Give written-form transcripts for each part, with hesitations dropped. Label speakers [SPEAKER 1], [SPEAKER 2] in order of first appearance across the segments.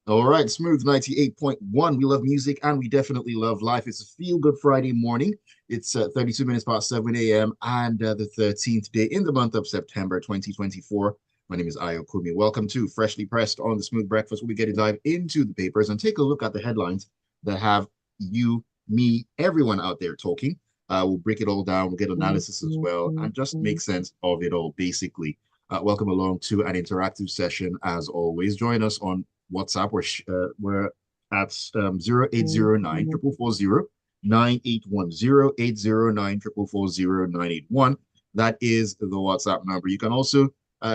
[SPEAKER 1] All right, Smooth 98.1. We love music and we definitely love life. It's a feel good Friday morning. It's 32 minutes past 7 a.m. and the 13th day in the month of September 2024. My name is Ayokunmi. Welcome to Freshly Pressed on the Smooth Breakfast, where we get to dive into the papers and take a look at the headlines that have you, me, everyone out there talking. We'll break it all down, we'll get analysis as well, and just make sense of it all, basically. Welcome along to an interactive session as always. Join us on WhatsApp. We're at 0809 981 That is the WhatsApp number. You can also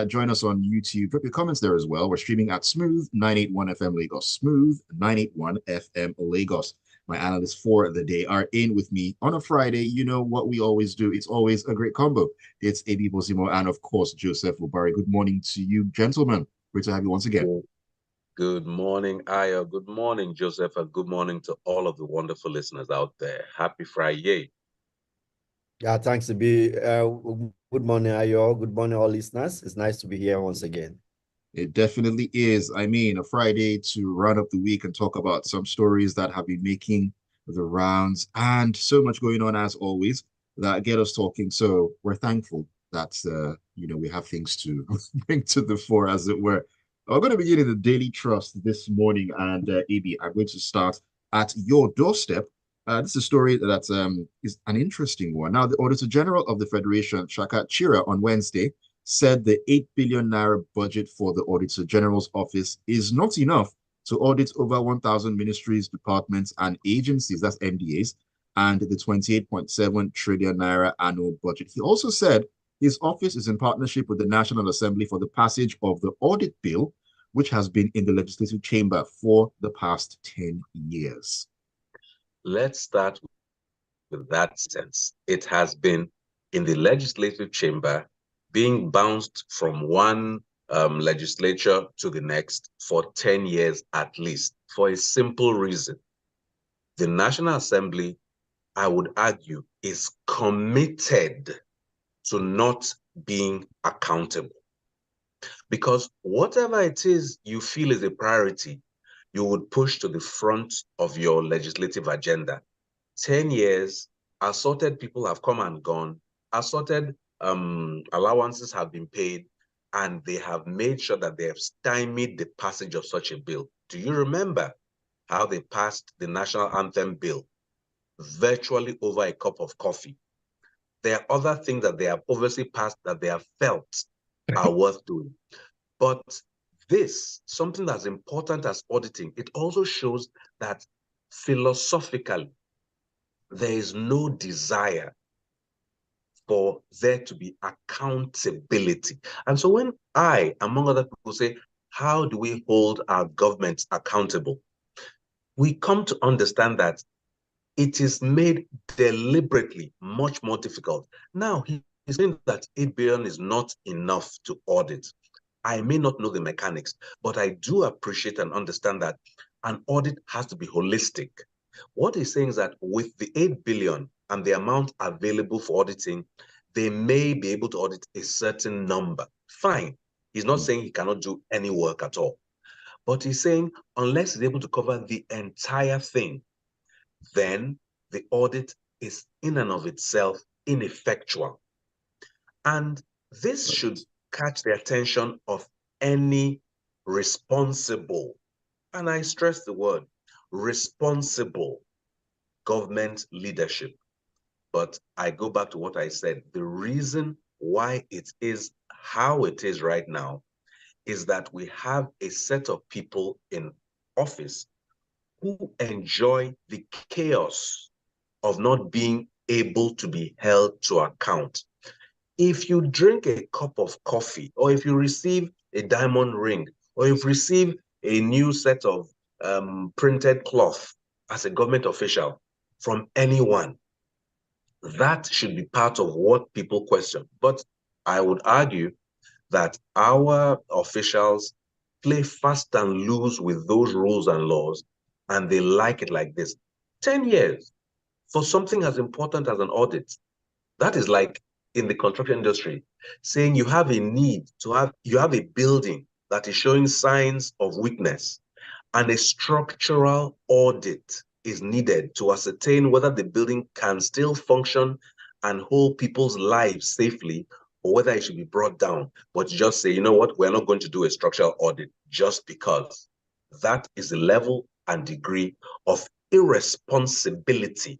[SPEAKER 1] join us on YouTube. Drop your comments there as well. We're streaming at Smooth 981 FM Lagos. Smooth 981 FM Lagos. My analysts for the day are in with me on a Friday. You know what we always do. It's always a great combo. It's AB Bozimo and, of course, Joseph Obari. Good morning to you, gentlemen. Great to have you once again.
[SPEAKER 2] Good morning, Aya. Good morning, Joseph, and good morning to all of the wonderful listeners out there. Happy Friday.
[SPEAKER 3] Yeah, thanks to be. Good morning, Ayo. Good morning, all listeners. It's nice to be here once again.
[SPEAKER 1] It definitely is. I mean, a Friday to run up the week and talk about some stories that have been making the rounds and so much going on as always that get us talking. So we're thankful that we have things to bring to the fore, as it were. We're going to begin in the Daily Trust this morning, and AB, I'm going to start at your doorstep. This is a story that is an interesting one. Now, the Auditor General of the Federation, Shaka Chira, on Wednesday said the 8 billion naira budget for the Auditor General's office is not enough to audit over 1,000 ministries, departments, and agencies, that's MDAs, and the 28.7 trillion naira annual budget. He also said his office is in partnership with the National Assembly for the passage of the audit bill, which has been in the legislative chamber for the past 10 years.
[SPEAKER 2] Let's start with that sense. It has been in the legislative chamber, being bounced from one legislature to the next for 10 years at least, for a simple reason. The National Assembly, I would argue, is committed to not being accountable. Because whatever it is you feel is a priority, you would push to the front of your legislative agenda. 10 years, assorted people have come and gone, assorted allowances have been paid, and they have made sure that they have stymied the passage of such a bill. Do you remember how they passed the National Anthem bill virtually over a cup of coffee? There are other things that they have obviously passed that they have felt are worth doing. But this, something that's important as auditing, it also shows that philosophically, there is no desire for there to be accountability. And so when I, among other people, say, how do we hold our governments accountable? We come to understand that it is made deliberately much more difficult. Now, he's saying that 8 billion is not enough to audit. I may not know the mechanics, but I do appreciate and understand that an audit has to be holistic. What he's saying is that with the 8 billion and the amount available for auditing, they may be able to audit a certain number. Fine. He's not saying he cannot do any work at all. But he's saying unless he's able to cover the entire thing, then the audit is in and of itself ineffectual. And this should catch the attention of any responsible, and I stress the word, responsible government leadership. But I go back to what I said. The reason why it is how it is right now is that we have a set of people in office who enjoy the chaos of not being able to be held to account. If you drink a cup of coffee, or if you receive a diamond ring, or if you receive a new set of printed cloth as a government official from anyone, that should be part of what people question. But I would argue that our officials play fast and loose with those rules and laws, and they like it like this. 10 years for something as important as an audit. That is like in the construction industry, saying you have a need to have, you have a building that is showing signs of weakness, and a structural audit is needed to ascertain whether the building can still function and hold people's lives safely, or whether it should be brought down. But just say, you know what, we're not going to do a structural audit just because. That is the level and degree of irresponsibility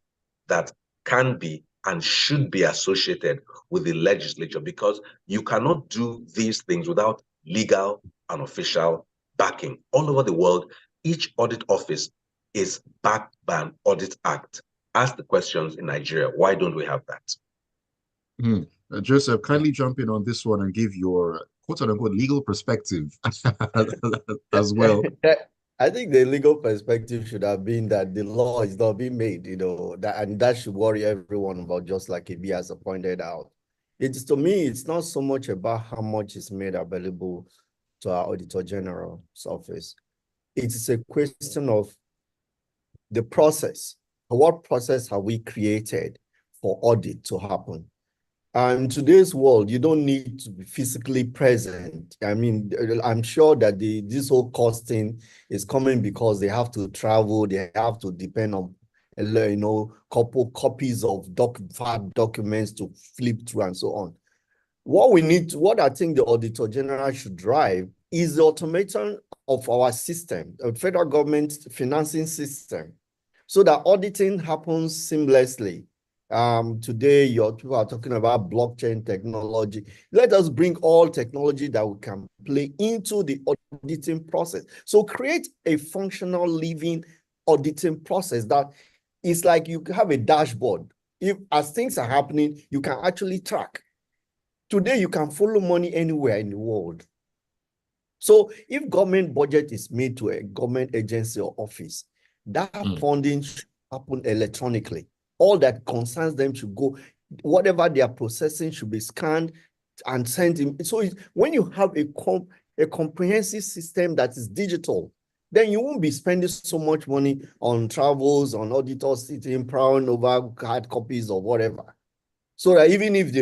[SPEAKER 2] that can be and should be associated with the legislature, because you cannot do these things without legal and official backing. All over the world, each audit office is backed by an audit act. Ask the questions in Nigeria. Why don't we have that?
[SPEAKER 1] Joseph, kindly jump in on this one and give your quote unquote legal perspective as well.
[SPEAKER 3] I think the legal perspective should have been that the law is not being made, and that should worry everyone about, just like Ibi has pointed out. It's, to me, it's not so much about how much is made available to our Auditor General's office. It's a question of the process. What process have we created for audit to happen? In today's world, you don't need to be physically present. I mean, I'm sure that this whole costing is coming because they have to travel, they have to depend on, couple copies of documents to flip through and so on. What I think the Auditor General should drive is the automation of our system, the federal government financing system, so that auditing happens seamlessly. Today, people are talking about blockchain technology. Let us bring all technology that we can play into the auditing process. So create a functional living auditing process that is like you have a dashboard. If as things are happening, you can actually track. Today, you can follow money anywhere in the world. So if government budget is made to a government agency or office, that funding should happen electronically. All that concerns them should go, whatever they are processing should be scanned and sent in. So when you have a comprehensive system that is digital, then you won't be spending so much money on travels, on auditors sitting proud over hard copies or whatever. So that even if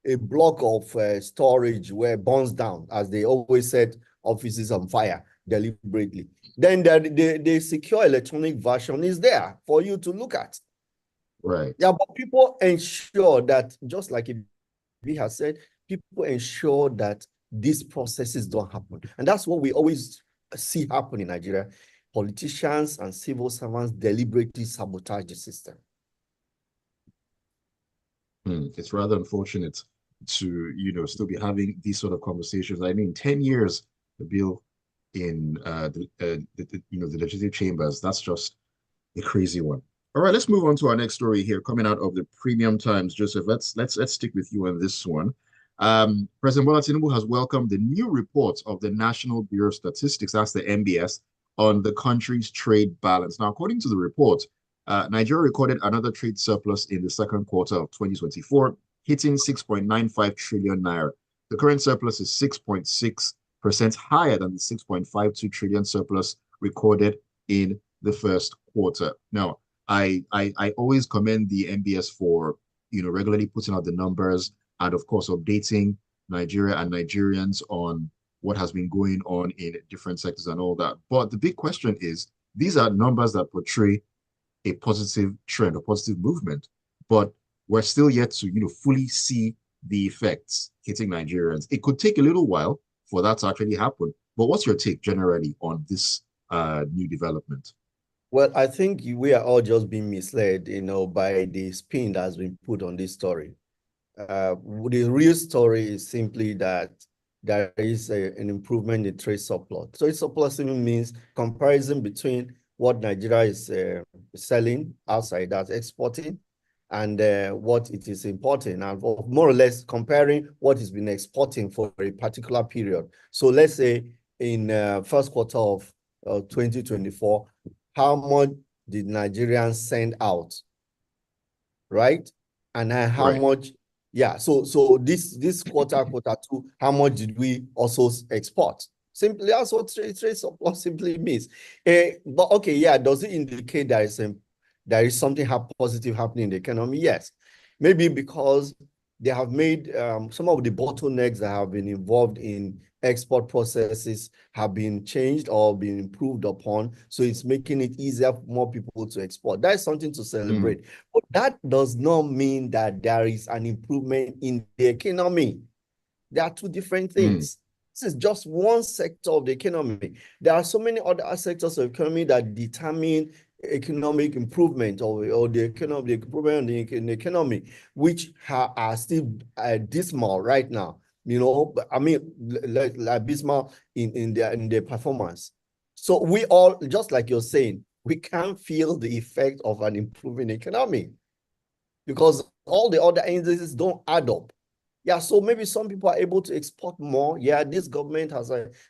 [SPEAKER 3] a block of storage where burns down, as they always said, offices on fire deliberately, then the secure electronic version is there for you to look at.
[SPEAKER 1] Right.
[SPEAKER 3] Yeah, but people ensure that, just like we have said, people ensure that these processes don't happen. And that's what we always see happen in Nigeria. Politicians and civil servants deliberately sabotage the system.
[SPEAKER 1] It's rather unfortunate to, still be having these sort of conversations. I mean, 10 years, the bill in the legislative chambers, that's just a crazy one. All right, let's move on to our next story here, coming out of the Premium Times. Joseph, let's stick with you on this one. President Bola Tinubu has welcomed the new report of the National Bureau of Statistics, that's the NBS, on the country's trade balance. Now, according to the report, Nigeria recorded another trade surplus in the second quarter of 2024, hitting 6.95 trillion naira. The current surplus is 6.6% higher than the 6.52 trillion surplus recorded in the first quarter. Now, I always commend the NBS for regularly putting out the numbers and of course updating Nigeria and Nigerians on what has been going on in different sectors and all that. But the big question is, these are numbers that portray a positive trend, a positive movement, but we're still yet to fully see the effects hitting Nigerians. It could take a little while for that to actually happen. But what's your take generally on this new development?
[SPEAKER 3] Well, I think we are all just being misled, by the spin that has been put on this story. The real story is simply that there is an improvement in trade surplus. Trade surplus even means comparison between what Nigeria is selling outside, that's exporting, and what it is importing, and more or less comparing what it's been exporting for a particular period. So let's say in first quarter of 2024, how much did Nigerians send out, right? And how much, yeah. So this quarter two, how much did we also export? Simply, that's what trade surplus simply means. But okay, yeah, does it indicate there is something positive happening in the economy? Yes, maybe because They have made some of the bottlenecks that have been involved in export processes have been changed or been improved upon. So it's making it easier for more people to export. That is something to celebrate. But that does not mean that there is an improvement in the economy. There are two different things. This is just one sector of the economy. There are so many other sectors of the economy that determine economic improvement or the economic improvement in the economy, which are still dismal right now. You know, I mean, like dismal in their performance. So we all, just like you're saying, we can't feel the effect of an improving economy because all the other indices don't add up. Yeah, so maybe some people are able to export more. Yeah, this government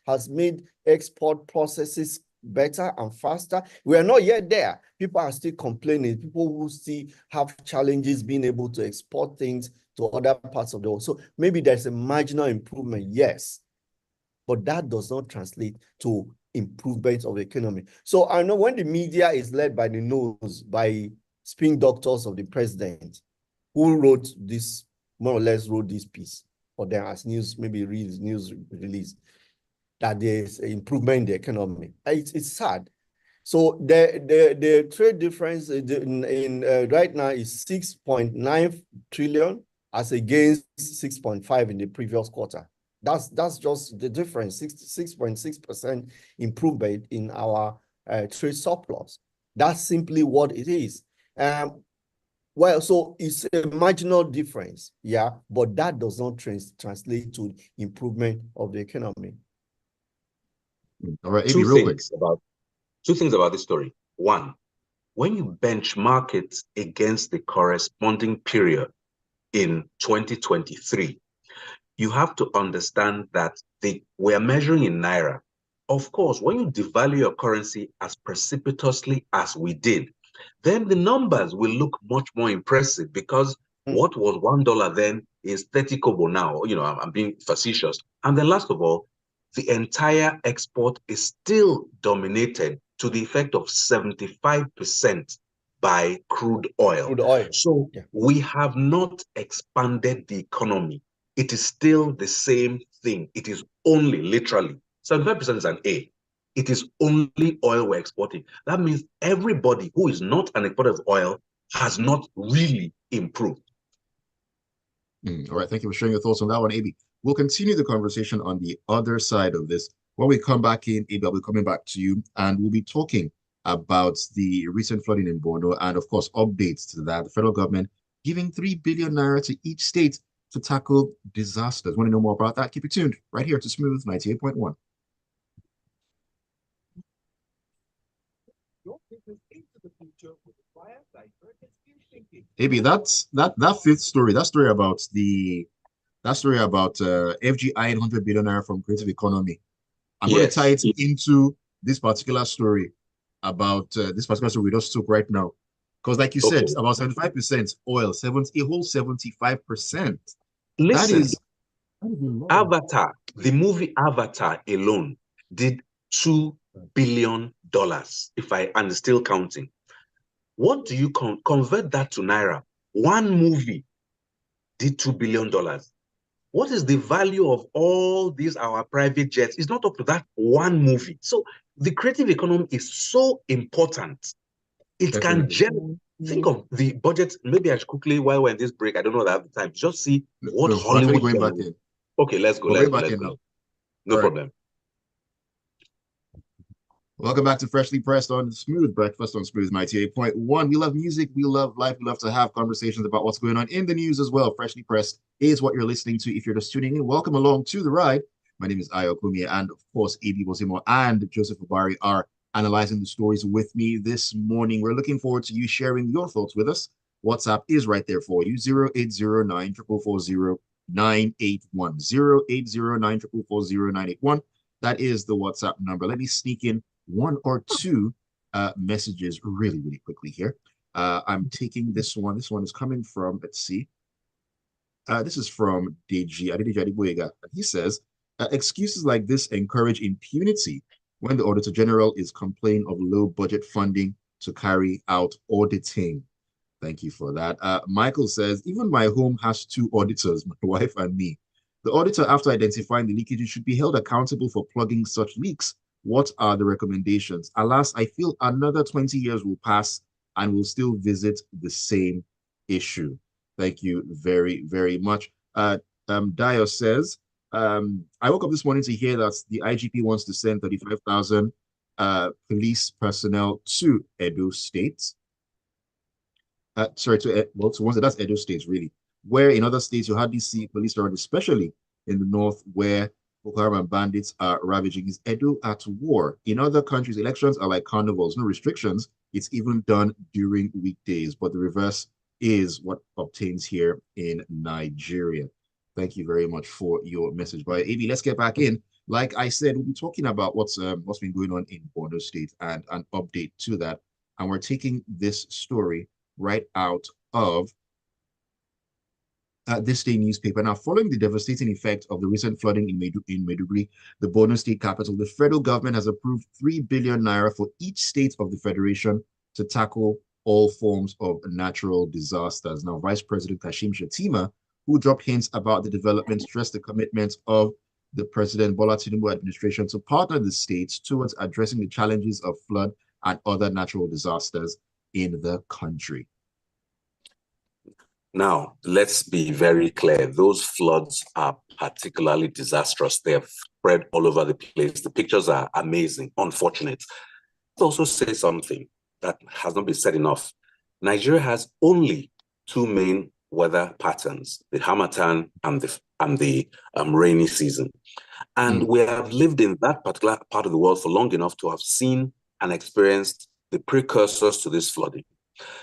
[SPEAKER 3] has made export processes better and faster. We are not yet there. People are still complaining. People who still have challenges being able to export things to other parts of the world. So maybe there's a marginal improvement, yes, but that does not translate to improvement of the economy. So I know when the media is led by the nose, by spin doctors of the president, who wrote this, more or less wrote this piece for them as news, maybe reads news release, that there's an improvement in the economy. It's sad. So the trade difference in right now is 6.9 trillion as against 6.5 in the previous quarter. That's just the difference, 6.6% improvement in our trade surplus. That's simply what it is. Well, so it's a marginal difference, yeah, but that does not translate to improvement of the economy.
[SPEAKER 1] All right,
[SPEAKER 2] Two
[SPEAKER 1] AB, real quick.
[SPEAKER 2] things about this story. One, when you benchmark it against the corresponding period in 2023, you have to understand that we are measuring in Naira. Of course, when you devalue your currency as precipitously as we did, then the numbers will look much more impressive because what was $1 then is 30 kobo now. You know, I'm being facetious. And then last of all, the entire export is still dominated to the effect of 75% by crude oil.
[SPEAKER 3] Crude oil.
[SPEAKER 2] So we have not expanded the economy. It is still the same thing. It is only literally 75% is an A. It is only oil we're exporting. That means everybody who is not an exporter of oil has not really improved.
[SPEAKER 1] All right, thank you for sharing your thoughts on that one, AB. We'll continue the conversation on the other side of this. When we come back in, AB, I'll be coming back to you, and we'll be talking about the recent flooding in Borno and, of course, updates to that. The federal government giving 3 billion naira to each state to tackle disasters. Want to know more about that? Keep it tuned right here to Smooth 98.1. AB, that fifth story, that story about FGI 100 billion naira from creative economy. I'm going to tie it into this particular story about this particular story we just took right now. Because like you said, about 75% oil, a whole 75%.
[SPEAKER 2] Listen, Avatar, the movie Avatar alone did $2 billion, and still counting. What do you convert that to Naira? One movie did $2 billion. What is the value of all these our private jets? It's not up to that one movie. So the creative economy is so important. It can generate. Think of the budget. Maybe I should quickly, while we're in this break, I don't know that I have the time. Just see what Hollywood.
[SPEAKER 1] Going back in.
[SPEAKER 2] Okay, let's go. Let's go. No problem.
[SPEAKER 1] Welcome back to Freshly Pressed on Smooth Breakfast on Smooth 98.1. We love music, we love life, we love to have conversations about what's going on in the news as well. Freshly Pressed is what you're listening to if you're just tuning in. Welcome along to the ride. My name is Ayokunmi, and of course, AB Bozimo and Joseph Obari are analyzing the stories with me this morning. We're looking forward to you sharing your thoughts with us. WhatsApp is right there for you, 0809 440 981. 0809 440 981. That is the WhatsApp number. Let me sneak in one or two messages really quickly here. I'm taking this one. This one is coming from, let's see. This is from Deji Adeboyega. He says, excuses like this encourage impunity when the Auditor General is complaining of low budget funding to carry out auditing. Thank you for that. Michael says, even my home has two auditors, my wife and me. The auditor, after identifying the leakages, should be held accountable for plugging such leaks. What are the recommendations? Alas, I feel another 20 years will pass and we'll still visit the same issue. Thank you very, very much. Dio says, I woke up this morning to hear that the IGP wants to send 35,000 police personnel to Edo State. Sorry, well, to ones that's Edo State, really. Where in other states you hardly see police around, especially in the north where Boko Haram and bandits are ravaging. Is Edo at war? In other countries, elections are like carnivals, no restrictions. It's even done during weekdays, but the reverse is what obtains here in Nigeria. Thank you very much for your message. But AB, let's get back in. Like I said, we'll be talking about what's been going on in Borno State and an update to that. And we're taking this story right out of this day newspaper. Now, following the devastating effect of the recent flooding in Maiduguri, the Borno state capital, the federal government has approved 3 billion naira for each state of the federation to tackle all forms of natural disasters. Now, Vice President Kashim Shettima, who dropped hints about the development, stressed the commitment of the President Bola Tinubu administration to partner the states towards addressing the challenges of flood and other natural disasters in the country.
[SPEAKER 2] Now, let's be very clear. Those floods are particularly disastrous. They have spread all over the place. The pictures are amazing, unfortunate. Let's also say something that has not been said enough. Nigeria has only two main weather patterns, the Harmattan and the rainy season. And we have lived in that particular part of the world for long enough to have seen and experienced the precursors to this flooding.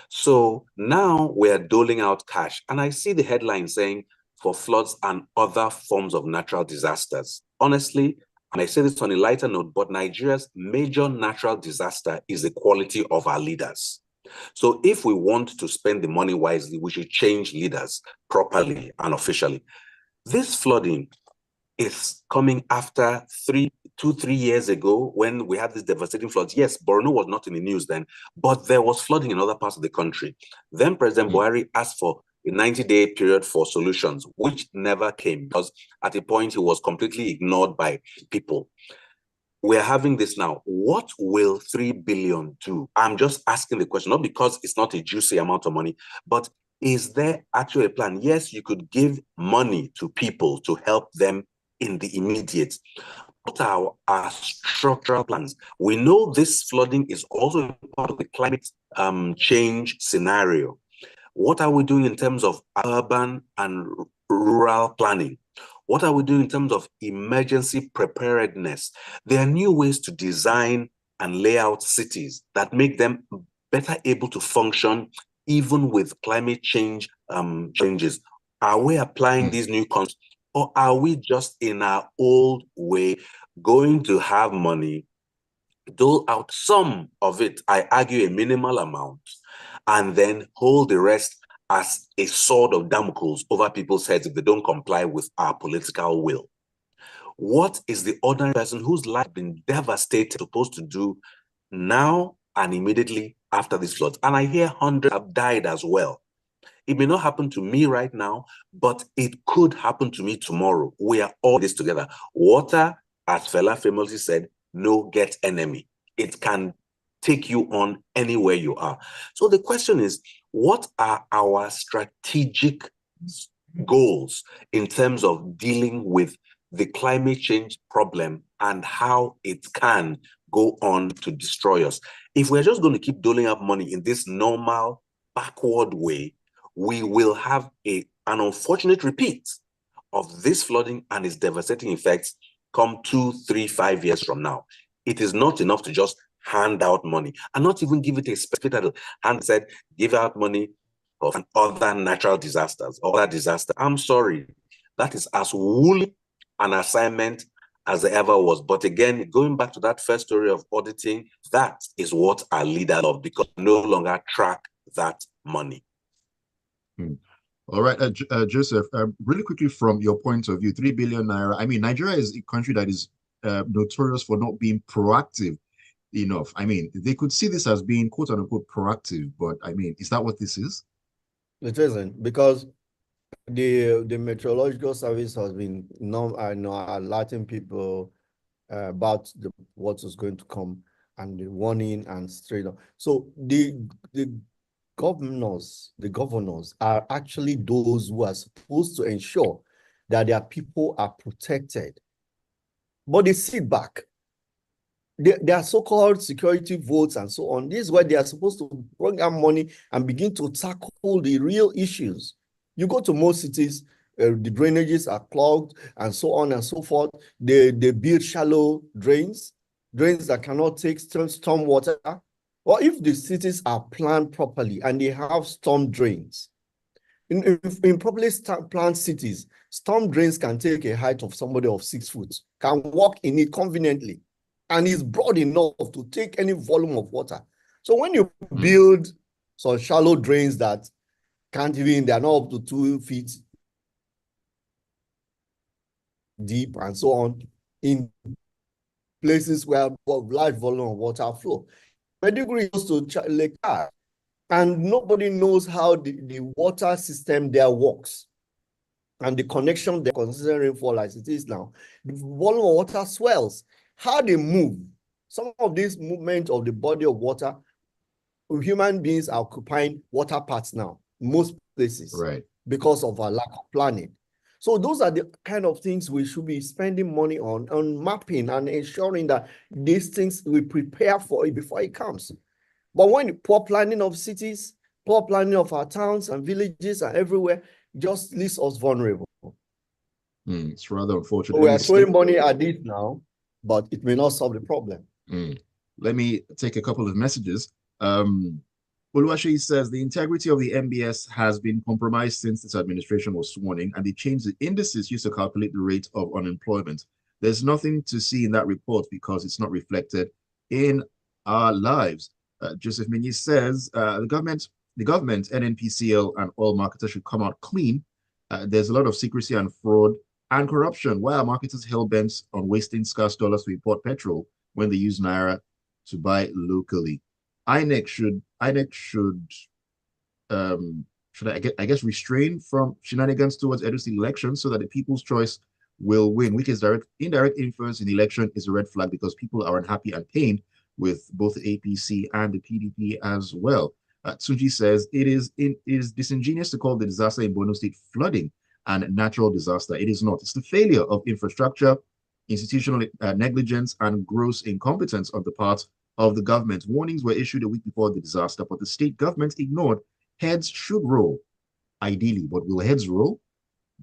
[SPEAKER 2] So now we're doling out cash. And I see the headline saying for floods and other forms of natural disasters. Honestly, and I say this on a lighter note, but Nigeria's major natural disaster is the quality of our leaders. So if we want to spend the money wisely, we should change leaders properly and officially. This flooding is coming after 3 years ago when we had this devastating floods. Yes, Borno was not in the news then, but there was flooding in other parts of the country. Then President Buhari asked for a 90-day period for solutions, which never came because at a point he was completely ignored by people. We're having this now. What will 3 billion do? I'm just asking the question, not because it's not a juicy amount of money, but is there actually a plan? Yes, you could give money to people to help them in the immediate. What are our structural plans? We know this flooding is also part of the climate change scenario. What are we doing in terms of urban and rural planning? What are we doing in terms of emergency preparedness? There are new ways to design and lay out cities that make them better able to function even with climate change changes. Are we applying these new concepts, or are we just in our old way going to have money, dole out some of it, I argue a minimal amount, and then hold the rest as a sword of Damocles over people's heads if they don't comply with our political will? What is the ordinary person whose life has been devastated supposed to do now and immediately after this flood? And I hear hundreds have died as well. It may not happen to me right now, but it could happen to me tomorrow. We are all this together. Water, as Fela famously said, no get enemy. It can take you on anywhere you are. So the question is, what are our strategic goals in terms of dealing with the climate change problem and how it can go on to destroy us? If we're just going to keep doling up money in this normal, backward way, we will have an unfortunate repeat of this flooding and its devastating effects come 2, 3, 5 years from now. It is not enough to just hand out money and not even give it a specific title. And said, give out money of other natural disasters, other disaster. I'm sorry, that is as woolly an assignment as there ever was. But again, going back to that first story of auditing, that is what our leaders love because we no longer track that money.
[SPEAKER 1] All right, Joseph, really quickly from your point of view, 3 billion naira. I mean, Nigeria is a country that is notorious for not being proactive enough. I mean, they could see this as being quote unquote proactive, but I mean, is that what this is?
[SPEAKER 3] It isn't, because the meteorological service has been alerting people about what is going to come, and the warning and straight up. So the governors are actually those who are supposed to ensure that their people are protected. But they sit back. They are so-called security votes and so on. This is where they are supposed to bring out money and begin to tackle the real issues. You go to most cities, the drainages are clogged and so on and so forth. They build shallow drains that cannot take storm water. Or if the cities are planned properly and they have storm drains, in properly planned cities, storm drains can take a height of somebody of 6 foot, can walk in it conveniently, and is broad enough to take any volume of water. So when you build some shallow drains that can't even, they're not up to 2 feet deep and so on, in places where large volume of water flow. Maiduguri goes to Lake Chad, and nobody knows how the water system there works. And the connection there, considering rainfall as it is now, the volume of water swells. How they move, some of this movement of the body of water, human beings are occupying water parts now, most places,
[SPEAKER 1] Right,
[SPEAKER 3] because of our lack of planning. So those are the kind of things we should be spending money on mapping and ensuring that these things we prepare for it before it comes. But when poor planning of cities, poor planning of our towns and villages and everywhere just leaves us vulnerable.
[SPEAKER 1] It's rather unfortunate.
[SPEAKER 3] So we are throwing money at this now, but it may not solve the problem.
[SPEAKER 1] Let me take a couple of messages. Oluwaseyi says the integrity of the MBS has been compromised since this administration was sworn in, and they changed the indices used to calculate the rate of unemployment. There's nothing to see in that report because it's not reflected in our lives. Joseph Mini says the government, NNPCL, and oil marketers should come out clean. There's a lot of secrecy and fraud and corruption. Why are marketers hell-bent on wasting scarce dollars to import petrol when they use Naira to buy locally? INEC should I guess restrain from shenanigans towards Edo State elections so that the people's choice will win. Which indirect influence in the election is a red flag because people are unhappy and pained with both the APC and the PDP as well. Tsuji says it is disingenuous to call the disaster in Borno State flooding and natural disaster. It is not. It's the failure of infrastructure, institutional negligence, and gross incompetence on the part of the government. Warnings were issued a week before the disaster, but the state government ignored. Heads should roll, ideally, but will heads roll?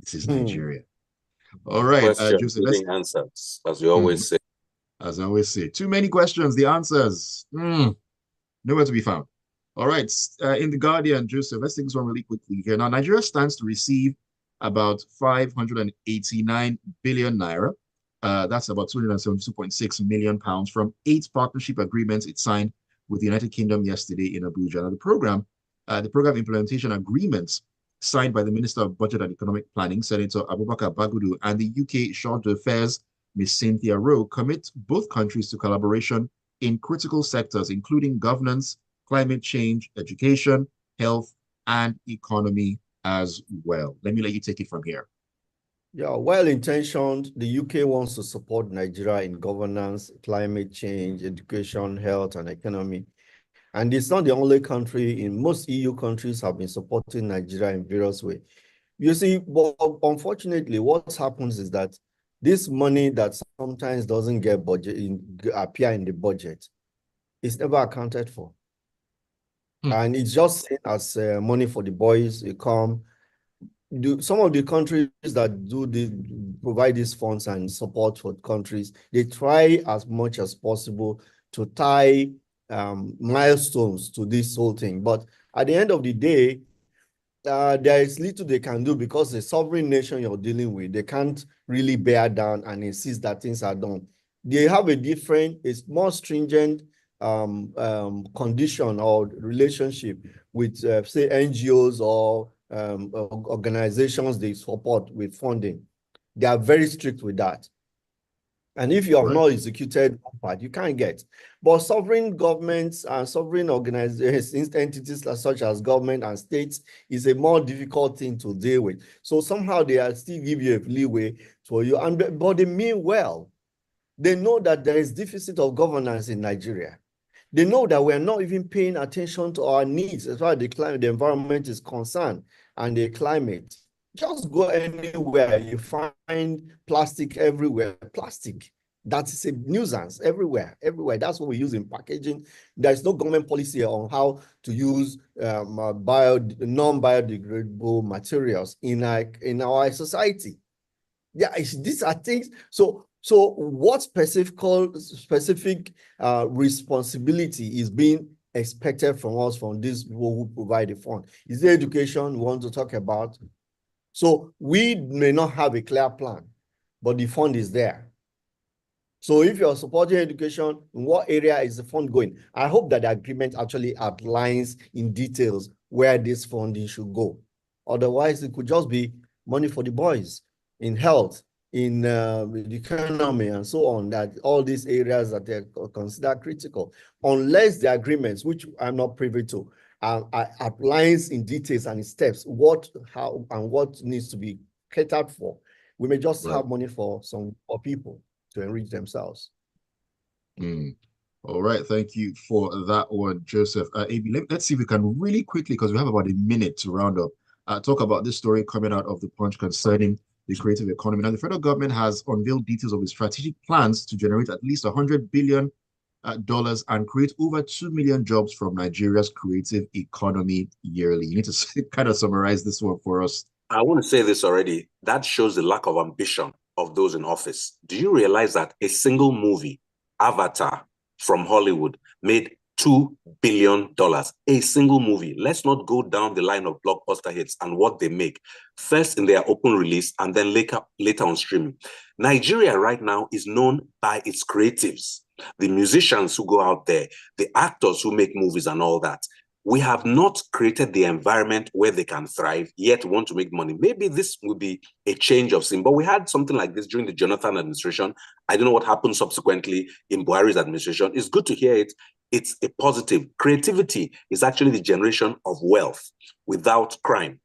[SPEAKER 1] This is Nigeria. All right, Joseph,
[SPEAKER 2] answers, as we always say.
[SPEAKER 1] As I always say, too many questions. The answers, nowhere to be found. All right, in the Guardian, Joseph, let's take this one really quickly here. Now, Nigeria stands to receive about 589 billion naira. That's about 272.6 million pounds from 8 partnership agreements it signed with the United Kingdom yesterday in Abuja. Now, the program implementation agreements signed by the Minister of Budget and Economic Planning, Senator Abubakar Bagudu, and the UK Charge d'Affaires, Ms. Cynthia Rowe, commit both countries to collaboration in critical sectors, including governance, climate change, education, health, and economy as well. Let you take it from here.
[SPEAKER 3] Yeah, well-intentioned, the UK wants to support Nigeria in governance, climate change, education, health, and economy. And it's not the only country. In most EU countries have been supporting Nigeria in various ways. You see, but unfortunately, what happens is that this money that sometimes doesn't get appear in the budget is never accounted for. And it's just seen as money for the boys. It come. Some of the countries that provide these funds and support for countries, they try as much as possible to tie milestones to this whole thing. But at the end of the day, there is little they can do because the sovereign nation you're dealing with, they can't really bear down and insist that things are done. They have it's more stringent condition or relationship with, say, NGOs or organizations they support with funding. They are very strict with that. And if you have
[SPEAKER 1] Right.
[SPEAKER 3] not executed one part, you can't get. But sovereign governments and sovereign organizations, entities such as government and states, is a more difficult thing to deal with. So somehow they are still give you a leeway for you. But they mean well. They know that there is deficit of governance in Nigeria. They know that we're not even paying attention to our needs as far as the environment is concerned and the climate. Just go anywhere, you find plastic everywhere. Plastic. That is a nuisance everywhere, everywhere. That's what we use in packaging. There's no government policy on how to use non-biodegradable materials in our society. Yeah, these are things. So what specific responsibility is being expected from us, from these people who provide the fund? Is there education we want to talk about? So we may not have a clear plan, but the fund is there. So if you're supporting education, in what area is the fund going? I hope that the agreement actually outlines in details where this funding should go. Otherwise, it could just be money for the boys in health, in the economy, and so on, that all these areas that they consider critical, unless the agreements, which I'm not privy to, outlines in details and in steps what, how, and what needs to be catered for. We may just have money for people to enrich themselves.
[SPEAKER 1] All right, thank you for that one, Joseph. AB, let's see if we can really quickly, because we have about a minute to round up, talk about this story coming out of the Punch concerning the creative economy. Now, the federal government has unveiled details of its strategic plans to generate at least $100 billion and create over 2 million jobs from Nigeria's creative economy yearly. You need to kind of summarize this one for us.
[SPEAKER 2] I want to say this already. That shows the lack of ambition of those in office. Do you realize that a single movie, Avatar from Hollywood, made $2 billion? A single movie. Let's not go down the line of blockbuster hits and what they make. First in their open release and then later on streaming. Nigeria right now is known by its creatives, the musicians who go out there, the actors who make movies and all that. We have not created the environment where they can thrive, yet want to make money. Maybe this would be a change of scene, but we had something like this during the Jonathan administration. I don't know what happened subsequently in Buhari's administration. It's good to hear it. It's a positive. Creativity is actually the generation of wealth without crime.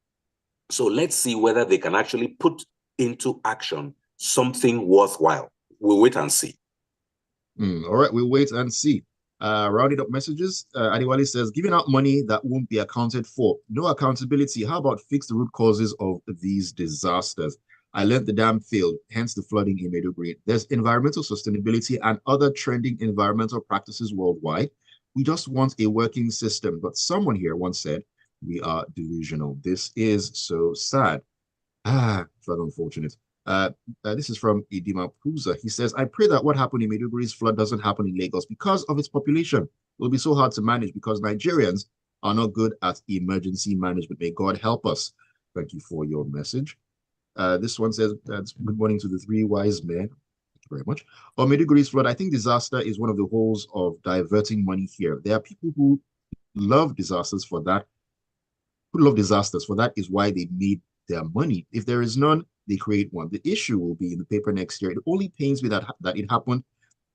[SPEAKER 2] So let's see whether they can actually put into action something worthwhile. We'll wait and see.
[SPEAKER 1] All right, we'll wait and see. Rounding up messages, Adiwali says, giving out money that won't be accounted for. No accountability. How about fix the root causes of these disasters? I learned the dam failed, hence the flooding in Maiduguri. There's environmental sustainability and other trending environmental practices worldwide. We just want a working system. But someone here once said, we are delusional. This is so sad. Very unfortunate. This is from Idima Puza. He says, I pray that what happened in Maiduguri's flood doesn't happen in Lagos because of its population. It will be so hard to manage because Nigerians are not good at emergency management. May God help us. Thank you for your message. This one says, good morning to the three wise men. Thank you very much. On Maiduguri's flood, I think disaster is one of the holes of diverting money here. There are people who love disasters for that. For that is why they need their money. If there is none, they create one. The issue will be in the paper next year. It only pains me that it happened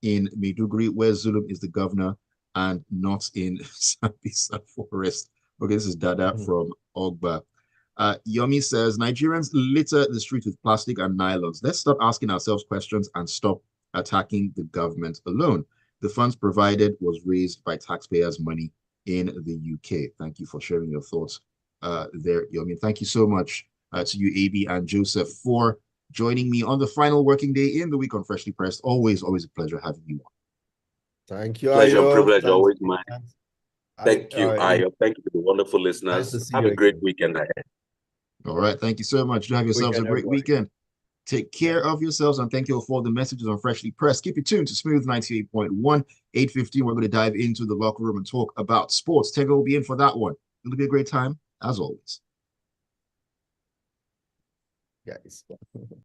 [SPEAKER 1] in Maiduguri, where Zulum is the governor, and not in Sambisa Forest. Okay, this is Dada from Ogba. Yomi says, Nigerians litter the street with plastic and nylons. Let's stop asking ourselves questions and stop attacking the government alone. The funds provided was raised by taxpayers' money in the UK. Thank you for sharing your thoughts there, Yomi. Thank you so much to you, AB and Joseph, for joining me on the final working day in the week on Freshly Pressed. Always a pleasure having you on.
[SPEAKER 3] Thank you,
[SPEAKER 2] Pleasure and privilege,
[SPEAKER 3] Thanks.
[SPEAKER 2] always mine. Thank you, Ayo. Thank you to the wonderful listeners.
[SPEAKER 3] Nice
[SPEAKER 2] Have a great weekend ahead.
[SPEAKER 1] All right. Thank you so much. Do have yourselves a great weekend. Take care of yourselves, and thank you all for the messages on Freshly Pressed. Keep it tuned to Smooth 98.1, 8:15. We're going to dive into the locker room and talk about sports. Tego will be in for that one. It'll be a great time, as always.
[SPEAKER 3] Yes.